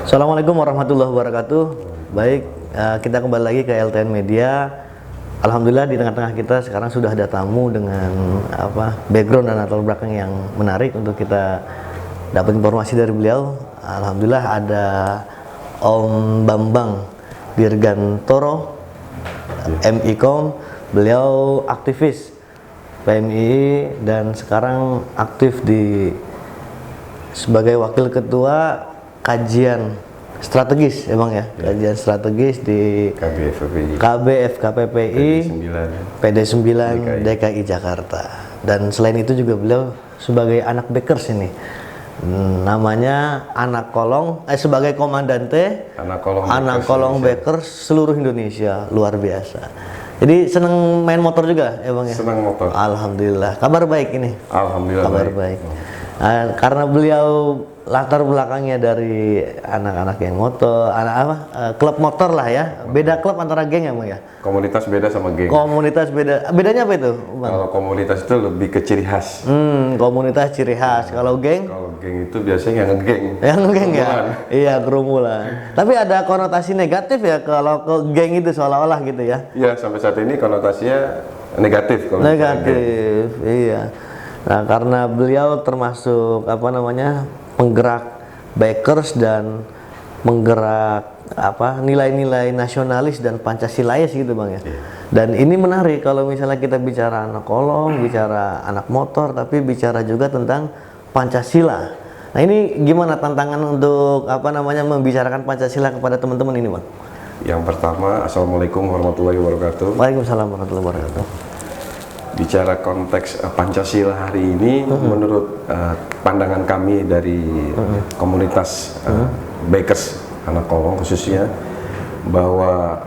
Assalamualaikum warahmatullahi wabarakatuh. Baik, kita kembali lagi ke LTN Media. Alhamdulillah di tengah-tengah kita sekarang sudah ada tamu dengan background dan latar belakang yang menarik untuk kita dapat informasi dari beliau. Alhamdulillah ada Om Bambang Dirgantoro, MIKOM. Beliau aktivis PMI dan sekarang aktif sebagai wakil ketua kajian strategis, emang ya, kajian strategis di KBFKPPI PD9 DKI Jakarta. Dan selain itu juga beliau sebagai anak Bakers ini, namanya anak kolong, sebagai komandante anak kolong Bakers seluruh Indonesia, luar biasa. Jadi seneng main motor juga, emang ya? Senang motor. Alhamdulillah, kabar baik ini. Alhamdulillah kabar baik. Karena beliau latar belakangnya dari anak-anak geng motor, klub motor lah ya. Beda klub antara geng emang ya? Komunitas beda sama geng. Komunitas beda. Bedanya apa itu, Bang? Kalau komunitas itu lebih ke ciri khas. Komunitas ciri khas. Kalau geng? Kalau geng itu biasanya yang ngegeng. Yang ngegeng ya? Iya, kerumunan. Tapi ada konotasi negatif ya kalau ke geng itu seolah-olah gitu ya? Iya, sampai saat ini konotasinya negatif. Kalau negatif, iya. Nah, karena beliau termasuk penggerak Bakers dan menggerak nilai-nilai nasionalis dan Pancasilais gitu, Bang ya. Dan ini menarik kalau misalnya kita bicara anak kolong, bicara anak motor, tapi bicara juga tentang Pancasila. Nah, ini gimana tantangan untuk membicarakan Pancasila kepada teman-teman ini, Bang? Yang pertama, Assalamualaikum warahmatullahi wabarakatuh. Waalaikumsalam warahmatullahi wabarakatuh. Bicara konteks Pancasila hari ini, menurut pandangan kami dari komunitas Bakers anak kolong khususnya, bahwa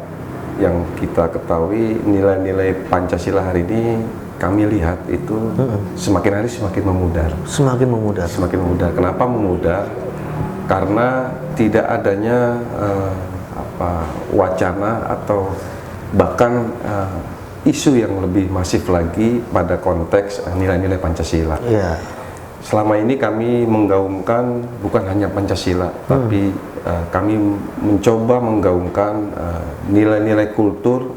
yang kita ketahui nilai-nilai Pancasila hari ini kami lihat itu semakin hari semakin memudar. Semakin memudar. Semakin memudar. Kenapa memudar? Karena tidak adanya wacana atau bahkan isu yang lebih masif lagi pada konteks nilai-nilai Pancasila. Yeah. Selama ini kami menggaungkan bukan hanya Pancasila, tapi kami mencoba menggaungkan nilai-nilai kultur,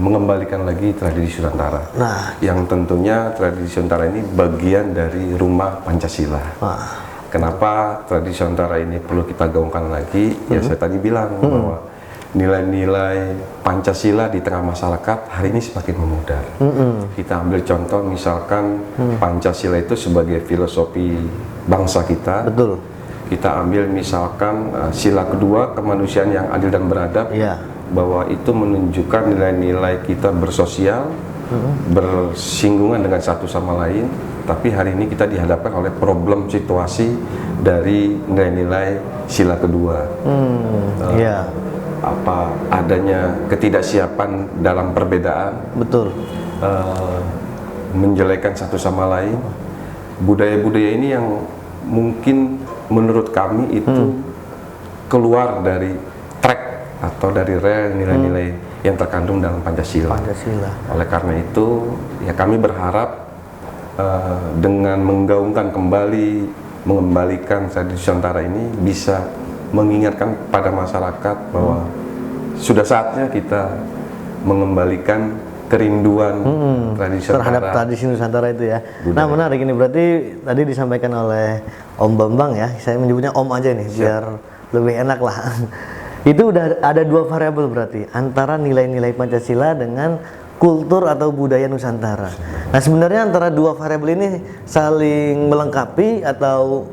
mengembalikan lagi tradisi Nusantara. Nah, yang tentunya tradisi Nusantara ini bagian dari rumah Pancasila. Kenapa tradisi Nusantara ini perlu kita gaungkan lagi? Ya saya tadi bilang bahwa nilai-nilai Pancasila di tengah masyarakat hari ini semakin memudar. Kita ambil contoh misalkan Pancasila itu sebagai filosofi bangsa kita. Betul. Kita ambil misalkan sila kedua, kemanusiaan yang adil dan beradab, bahwa itu menunjukkan nilai-nilai kita bersosial, bersinggungan dengan satu sama lain. Tapi hari ini kita dihadapkan oleh problem situasi dari nilai-nilai sila kedua. Adanya ketidaksiapan dalam perbedaan, betul, menjelekan satu sama lain, budaya-budaya ini yang mungkin menurut kami itu keluar dari track atau dari rel nilai-nilai yang terkandung dalam Pancasila. Oleh karena itu, ya kami berharap dengan menggaungkan kembali, mengembalikan tradisi Nusantara ini bisa mengingatkan pada masyarakat bahwa sudah saatnya kita mengembalikan kerinduan tradisi terhadap tradisi Nusantara itu ya. Budaya. Nah, menarik ini, berarti tadi disampaikan oleh Om Bambang ya, saya menyebutnya Om aja nih biar lebih enak lah. Itu udah ada dua variabel berarti antara nilai-nilai Pancasila dengan kultur atau budaya Nusantara. Nah, sebenarnya antara dua variabel ini saling melengkapi atau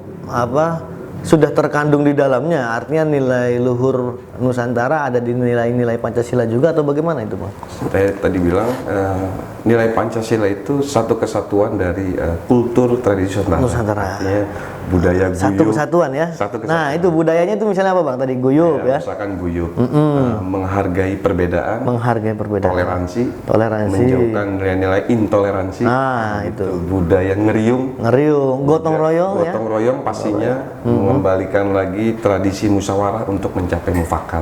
sudah terkandung di dalamnya, artinya nilai luhur Nusantara ada di nilai-nilai Pancasila juga atau bagaimana itu, Bang? Saya tadi bilang nilai Pancasila itu satu kesatuan dari kultur tradisi Nusantara. Artinya budaya guyup. Satu kesatuan ya. Nah, itu budayanya itu misalnya apa, Bang? Tadi guyup ya. Misalkan guyup, menghargai perbedaan, toleransi, menjauhkan nilai-nilai intoleransi. Nah, itu budaya ngeriung, gotong royong pastinya. Mengembalikan lagi tradisi musyawarah untuk mencapai mufakat.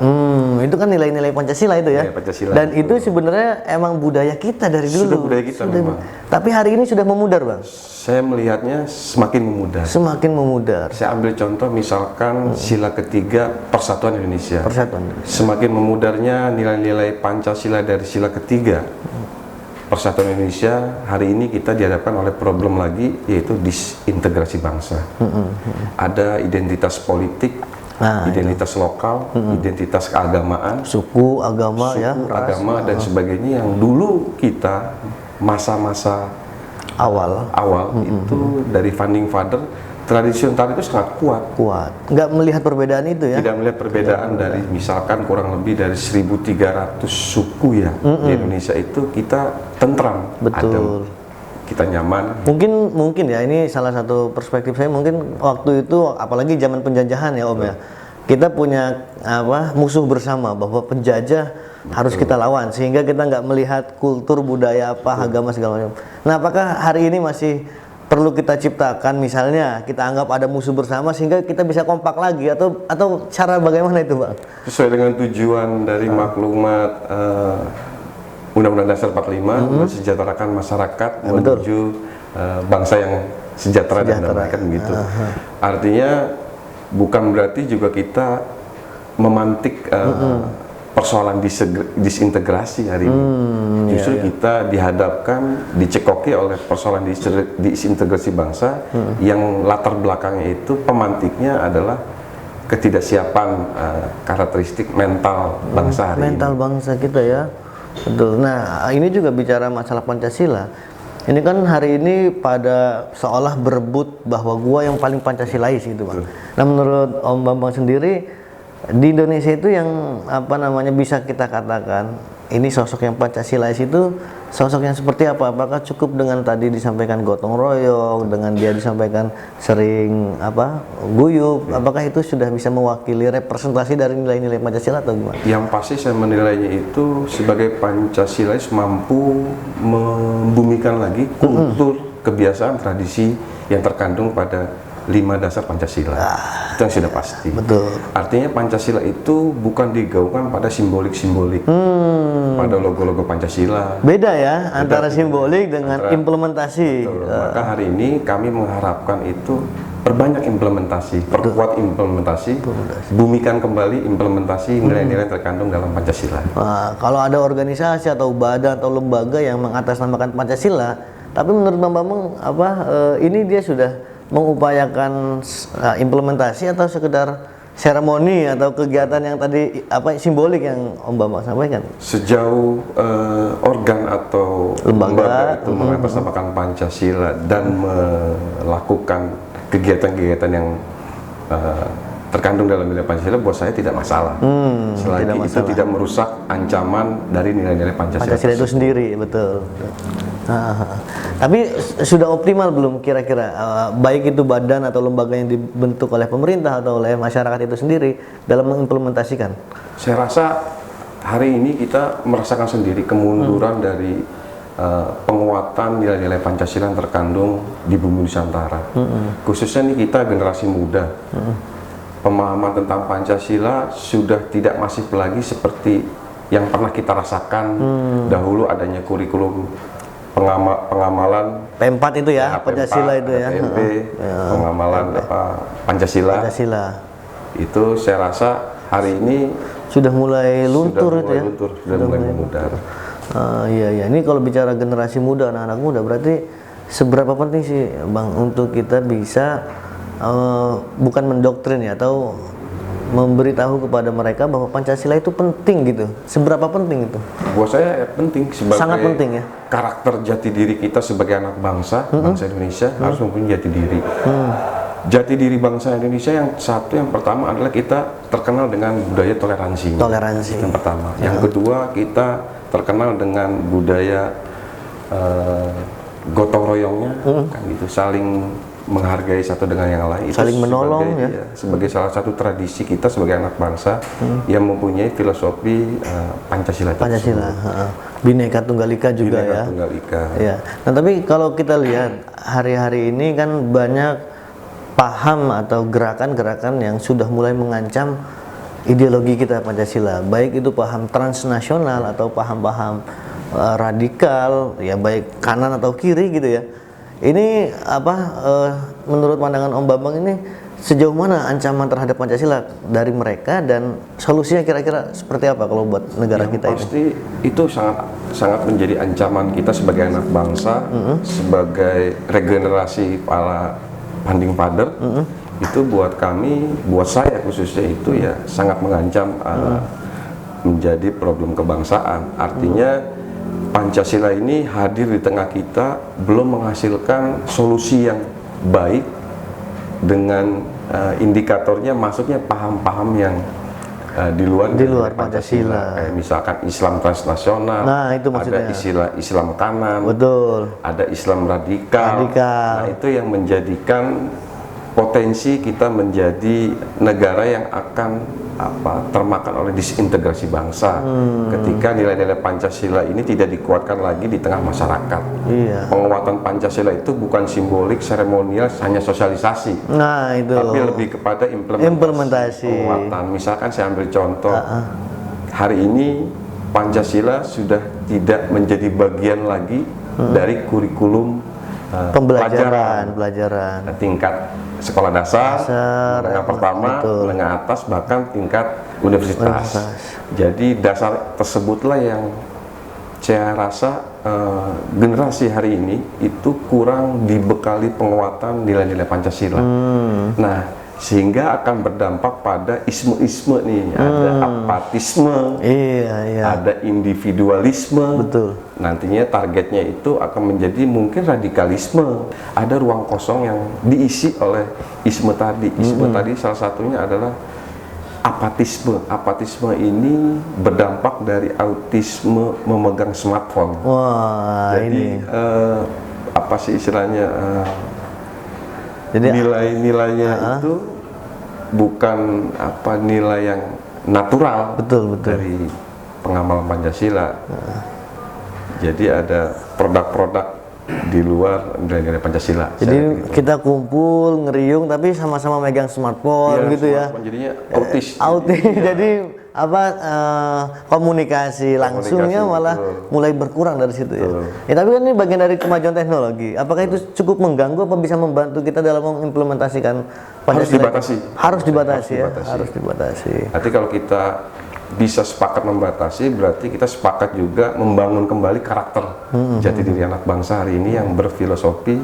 Itu kan nilai-nilai Pancasila itu ya. Pancasila dan itu sebenarnya emang budaya kita dari dulu sudah budaya kita memang. Tapi hari ini sudah memudar, Bang. Saya melihatnya semakin memudar. Semakin memudar. Saya ambil contoh misalkan sila ketiga Persatuan Indonesia. Persatuan. Semakin memudarnya nilai-nilai Pancasila dari sila ketiga Persatuan Indonesia, hari ini kita dihadapkan oleh problem lagi, yaitu disintegrasi bangsa. Ada identitas politik, identitas lokal, identitas keagamaan, suku, agama, agama dan sebagainya yang dulu kita masa-masa awal itu dari founding father, tradisi Ontara itu sangat kuat. Nggak melihat perbedaan itu ya? Tidak melihat perbedaan dari misalkan kurang lebih dari 1.300 suku ya di Indonesia itu kita tentram, adem, kita nyaman. Mungkin ya ini salah satu perspektif saya, mungkin waktu itu apalagi zaman penjajahan ya Om ya. Kita punya musuh bersama bahwa penjajah harus kita lawan, sehingga kita nggak melihat kultur, budaya agama segala macam. Nah, apakah hari ini masih perlu kita ciptakan, misalnya kita anggap ada musuh bersama sehingga kita bisa kompak lagi, atau cara bagaimana itu, Bang? Sesuai dengan tujuan dari maklumat Undang-Undang Dasar 45, mensejahterakan masyarakat menuju bangsa yang sejahtera dan damai, kan begitu. Artinya bukan berarti juga kita memantik persoalan disintegrasi hari ini. Justru kita dihadapkan, dicekoki oleh persoalan disintegrasi bangsa yang latar belakangnya itu pemantiknya adalah ketidaksiapan karakteristik mental bangsa hari mental bangsa kita ya. Betul. Nah, ini juga bicara masalah Pancasila. Ini kan hari ini pada seolah berebut bahwa gua yang paling Pancasilais gitu, Bang. Nah, menurut Om Bambang sendiri, di Indonesia itu yang bisa kita katakan ini sosok yang Pancasilais itu sosok yang seperti apa? Apakah cukup dengan tadi disampaikan gotong royong, dengan dia disampaikan sering guyup, apakah itu sudah bisa mewakili representasi dari nilai-nilai Pancasila atau gimana? Yang pasti saya menilainya itu sebagai Pancasilais mampu membumikan lagi kultur, kebiasaan, tradisi yang terkandung pada 5 dasar Pancasila. Itu yang sudah pasti. Betul. Artinya Pancasila itu bukan digaungkan pada simbolik-simbolik, pada logo-logo Pancasila. Beda ya antara simbolik dengan implementasi. Maka hari ini kami mengharapkan itu perbanyak implementasi, perkuat implementasi, bumikan kembali implementasi nilai-nilai terkandung dalam Pancasila. Kalau ada organisasi atau badan atau lembaga yang mengatasnamakan Pancasila, tapi menurut Bang Bambang ini dia sudah mengupayakan implementasi atau sekedar seremoni atau kegiatan yang tadi simbolik yang Om Bambang sampaikan? Sejauh organ atau lembaga itu mengatasnamakan Pancasila dan melakukan kegiatan-kegiatan yang terkandung dalam nilai Pancasila, buat saya tidak masalah. Selagi itu tidak merusak ancaman dari nilai-nilai Pancasila itu sendiri, betul. Tapi sudah optimal belum kira-kira baik itu badan atau lembaga yang dibentuk oleh pemerintah atau oleh masyarakat itu sendiri dalam mengimplementasikan? Saya rasa hari ini kita merasakan sendiri kemunduran dari penguatan nilai-nilai Pancasila yang terkandung di bumi Nusantara. Khususnya nih kita generasi muda. Pemahaman tentang Pancasila sudah tidak masif lagi seperti yang pernah kita rasakan dahulu adanya kurikulum pengamalan P4 itu ya, Pancasila itu ya. PMP, pengamalan Pancasila. Itu saya rasa hari ini sudah mulai luntur sudah mulai memudar. Iya. Ini kalau bicara generasi muda, anak-anak muda, berarti seberapa penting sih Bang untuk kita bisa bukan mendoktrin ya, atau memberitahu kepada mereka bahwa Pancasila itu penting gitu. Seberapa penting itu? Buat saya penting, sebagai sangat penting ya. Karakter jati diri kita sebagai anak bangsa, bangsa Indonesia harus mempunyai jati diri. Jati diri bangsa Indonesia yang pertama adalah kita terkenal dengan budaya toleransi. Yang pertama. Yang kedua, kita terkenal dengan budaya gotong royongnya, kan gitu, saling menghargai satu dengan yang lain, saling menolong sebagai salah satu tradisi kita sebagai anak bangsa yang mempunyai filosofi Pancasila. Bhinneka Tunggal Ika juga ya. Nah, tapi kalau kita lihat hari-hari ini kan banyak paham atau gerakan-gerakan yang sudah mulai mengancam ideologi kita Pancasila, baik itu paham transnasional atau paham-paham radikal, ya baik kanan atau kiri gitu ya. Ini apa menurut pandangan Om Bambang ini sejauh mana ancaman terhadap Pancasila dari mereka dan solusinya kira-kira seperti apa kalau buat negara Yang kita ini? pasti itu sangat menjadi ancaman kita sebagai anak bangsa, sebagai regenerasi para founding father. Itu buat kami, buat saya khususnya itu ya sangat mengancam menjadi problem kebangsaan. Artinya Pancasila ini hadir di tengah kita belum menghasilkan solusi yang baik dengan indikatornya masuknya paham-paham yang di luar Pancasila. Kayak misalkan Islam transnasional, Nah, itu ada maksudnya. istilah Islam kanan, Betul. ada Islam radikal. Nah, itu yang menjadikan potensi kita menjadi negara yang akan termakan oleh disintegrasi bangsa ketika nilai-nilai Pancasila ini tidak dikuatkan lagi di tengah masyarakat. Iya. Penguatan Pancasila itu bukan simbolik, seremonial, hanya sosialisasi, Nah, itu. tapi lebih kepada implementasi. Penguatan. Misalkan saya ambil contoh, hari ini Pancasila sudah tidak menjadi bagian lagi dari kurikulum Pembelajaran. tingkat sekolah dasar, menengah pertama, menengah atas, bahkan tingkat universitas. Jadi dasar tersebutlah yang saya rasa generasi hari ini itu kurang dibekali penguatan nilai-nilai Pancasila. Nah, sehingga akan berdampak pada isme-isme nih, ada apatisme, ada individualisme. Betul. Nantinya targetnya itu akan menjadi mungkin radikalisme. Ada ruang kosong yang diisi oleh isme tadi. Isme tadi salah satunya adalah apatisme. Apatisme ini berdampak dari autisme memegang smartphone. Wah, jadi apa sih istilahnya? Jadi nilai-nilainya itu bukan nilai yang natural dari pengamalan Pancasila. Jadi ada produk-produk di luar nilai-nilai Pancasila. Jadi kita kumpul ngeriung tapi sama-sama megang smartphone gitu ya. Jadinya autis. Jadi komunikasi langsungnya malah mulai berkurang dari situ ya. Tapi kan ini bagian dari kemajuan teknologi. Apakah itu cukup mengganggu apa bisa membantu kita dalam mengimplementasikan Pancasila? Harus dibatasi. Nanti kalau kita bisa sepakat membatasi, berarti kita sepakat juga membangun kembali karakter jati diri anak bangsa hari ini yang berfilosofi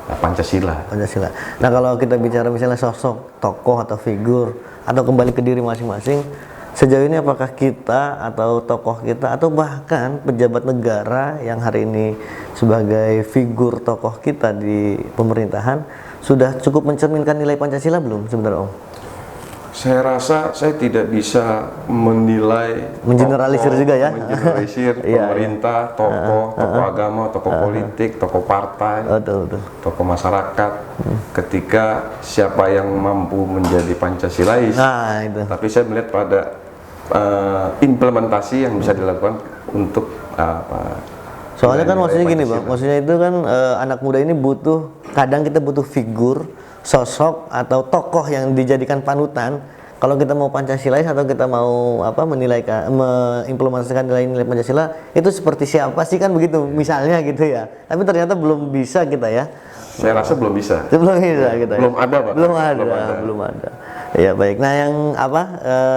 Pancasila. Nah, kalau kita bicara misalnya sosok tokoh atau figur atau kembali ke diri masing-masing, sejauh ini apakah kita atau tokoh kita atau bahkan pejabat negara yang hari ini sebagai figur tokoh kita di pemerintahan sudah cukup mencerminkan nilai Pancasila belum sebenarnya, Om? Saya rasa saya tidak bisa menilai, mengeneralisir juga ya, mengeneralisir pemerintah, tokoh agama, tokoh politik, tokoh partai, tokoh masyarakat, ketika siapa yang mampu menjadi Pancasilais. Tapi saya melihat pada implementasi yang bisa dilakukan untuk soalnya kan maksudnya gini Bang, maksudnya itu kan anak muda ini kadang kita butuh figur, sosok atau tokoh yang dijadikan panutan. Kalau kita mau Pancasilais atau kita mau mengimplementasikan nilai-nilai Pancasila, itu seperti siapa sih kan begitu misalnya gitu ya. Tapi ternyata belum bisa kita ya. Saya rasa belum bisa. Belum bisa kita. Belum ada, Pak. Belum ada. Ya baik. Nah, yang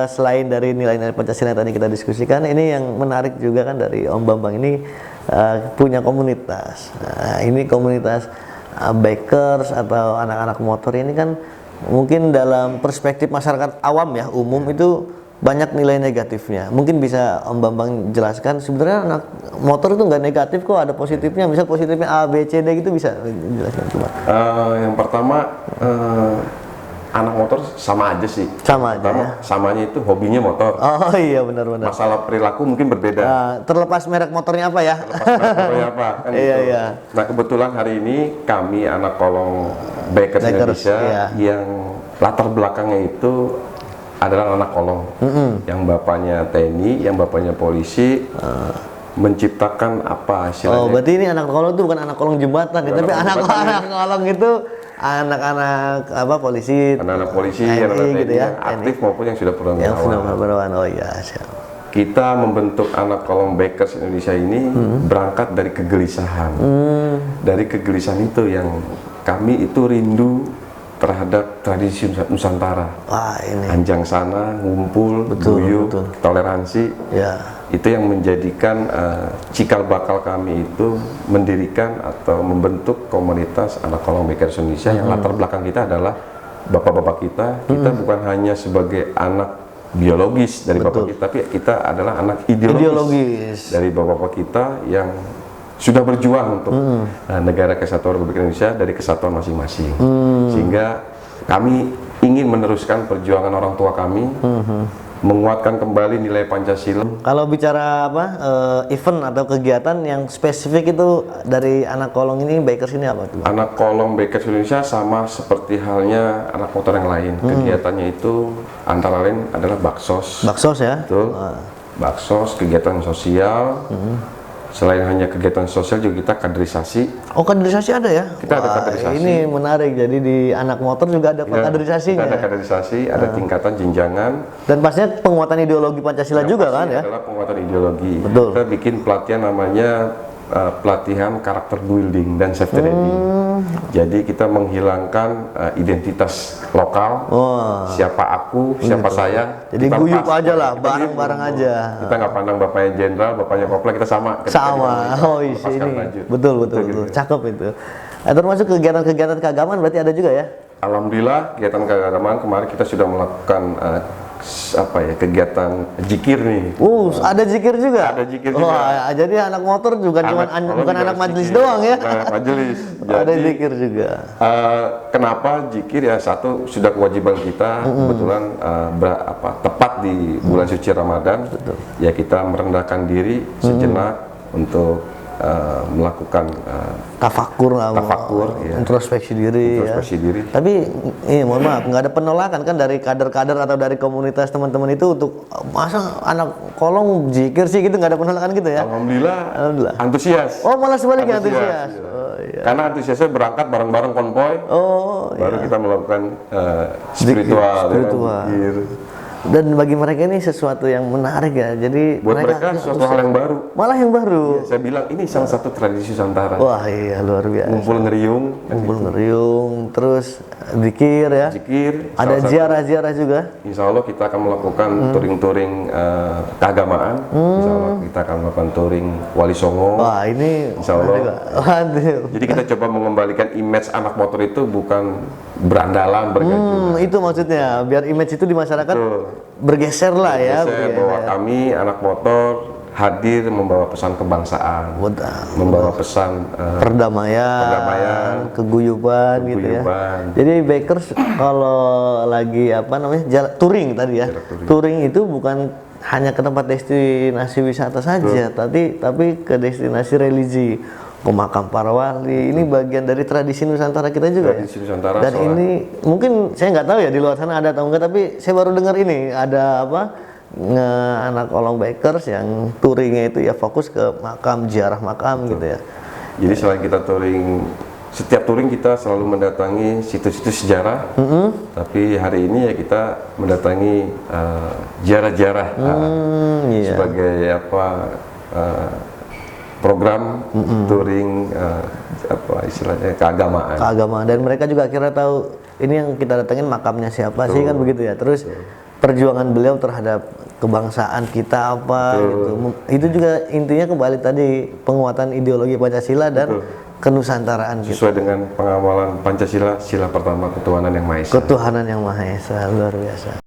selain dari nilai-nilai Pancasila yang tadi kita diskusikan, ini yang menarik juga kan dari Om Bambang ini punya komunitas. Nah, ini komunitas bikers atau anak-anak motor ini kan mungkin dalam perspektif masyarakat awam ya, umum itu banyak nilai negatifnya. Mungkin bisa Om Bambang jelaskan sebenarnya anak motor itu nggak negatif kok, ada positifnya. Misal positifnya A, B, C, D gitu, bisa jelaskan cuma. Yang pertama anak motor sama aja sih. Sama aja ya? Samanya itu hobinya motor. Oh iya, benar-benar. Masalah perilaku mungkin berbeda. Terlepas merek motornya apa ya? Kan gitu. Nah, kebetulan hari ini kami anak kolong Bikers Indonesia yang latar belakangnya itu adalah anak kolong, yang bapaknya TNI, yang bapaknya polisi, menciptakan apa istilahnya? Oh, berarti ini anak kolong itu bukan anak kolong jembatan, tapi anak kolong itu anak-anak polisi, anak-anak polisi, anak-anak gitu ya, aktif maupun yang sudah purnawirawan. Oh iya, siap. kita membentuk anak kolong Bakers Indonesia ini berangkat dari kegelisahan. Dari kegelisahan itu yang kami itu rindu terhadap tradisi Nusantara. Wah, ini. Anjang sana, ngumpul, guyup, toleransi. Ya. Itu yang menjadikan cikal bakal kami itu mendirikan atau membentuk komunitas anak kolong Bakers Indonesia yang latar belakang kita adalah bapak-bapak kita. Kita bukan hanya sebagai anak biologis dari bapak kita, tapi kita adalah anak ideologis dari bapak-bapak kita yang sudah berjuang untuk negara kesatuan Republik Indonesia dari kesatuan masing-masing. Sehingga kami ingin meneruskan perjuangan orang tua kami, menguatkan kembali nilai Pancasila. Kalau bicara apa event atau kegiatan yang spesifik itu dari anak kolong ini, Bakers ini apa tuh? Anak kolong Bakers Indonesia sama seperti halnya anak motor yang lain. Kegiatannya itu antara lain adalah baksos. Baksos ya? Betul. Baksos, kegiatan sosial. Selain hanya kegiatan sosial juga kita kaderisasi. Oh, kaderisasi ada ya? Kita ada kaderisasi. Ini menarik. Jadi di anak motor juga ada kaderisasinya. Kita ada kaderisasi, ada tingkatan jenjangan. Dan pastinya penguatan ideologi Pancasila juga kan ya? Adalah penguatan ideologi. Betul. Kita bikin pelatihan namanya pelatihan karakter building dan safety riding. Jadi kita menghilangkan identitas lokal. Siapa aku, siapa saya. Jadi guyup aja lah, bareng-bareng aja. Kita nggak pandang bapaknya jenderal, bapaknya kopla, kita sama. Sama. Oh ini betul. Cakep itu. Termasuk kegiatan-kegiatan keagamaan berarti ada juga ya? Alhamdulillah kegiatan keagamaan kemarin kita sudah melakukan kegiatan zikir nih. Ada zikir juga? Ada zikir juga. Wah, jadi anak motor juga bukan anak majelis doang ya? Majelis. Ada zikir juga. Kenapa zikir ya? Satu, sudah kewajiban kita kebetulan tepat di bulan suci Ramadan. Ya kita merendahkan diri sejenak untuk melakukan tafakur lah, ya. introspeksi diri. Tapi mohon maaf, nggak ada penolakan kan dari kader-kader atau dari komunitas teman-teman itu untuk masa anak kolong zikir sih gitu, nggak ada penolakan gitu ya? Alhamdulillah. Antusias. Oh, malah sebaliknya antusias. Iya. Karena antusiasnya berangkat bareng-bareng konvoy. Baru kita melakukan spiritual. Zikir. Dan bagi mereka ini sesuatu yang menarik ya. Jadi buat mereka sesuatu hal yang baru. Malah yang baru. Ya, saya bilang ini salah satu tradisi Nusantara. Wah iya, luar biasa. Ngumpul ngeriung, terus zikir ya. Zikir. Ada ziarah-ziarah juga. Insya Allah kita akan melakukan touring-touring keagamaan. Insya Allah kita akan melakukan touring Wali Songo. Wah ini. Insya Allah. Jadi kita coba mengembalikan image anak motor itu bukan berandalan bergajulan. Itu maksudnya, biar image itu di masyarakat bergeser lah ya. Bahwa kami anak motor hadir membawa pesan kebangsaan, membawa pesan perdamaian, keguyuban gitu ya. Jadi Bakers kalau lagi touring tadi ya, touring itu bukan hanya ke tempat destinasi wisata saja, tapi ke destinasi religi, ke makam para wali. Ini bagian dari tradisi Nusantara kita juga. Tradisi Nusantara. Dan ini mungkin saya nggak tahu ya di luar sana ada atau enggak, tapi saya baru dengar ini ada anak kolong Bakers yang touringnya itu ya fokus ke makam, ziarah makam gitu ya. Jadi selain kita touring, setiap touring kita selalu mendatangi situs-situs sejarah. Tapi hari ini ya kita mendatangi ziarah-ziarah sebagai program touring istilahnya keagamaan. Dan mereka juga akhirnya tahu ini yang kita datengin makamnya siapa sih kan begitu ya. Terus perjuangan beliau terhadap kebangsaan kita apa gitu. Itu juga intinya kembali tadi penguatan ideologi Pancasila dan kenusantaraan sesuai dengan pengawalan Pancasila, sila pertama ketuhanan yang Maha Esa. Ketuhanan yang Maha Esa, luar biasa.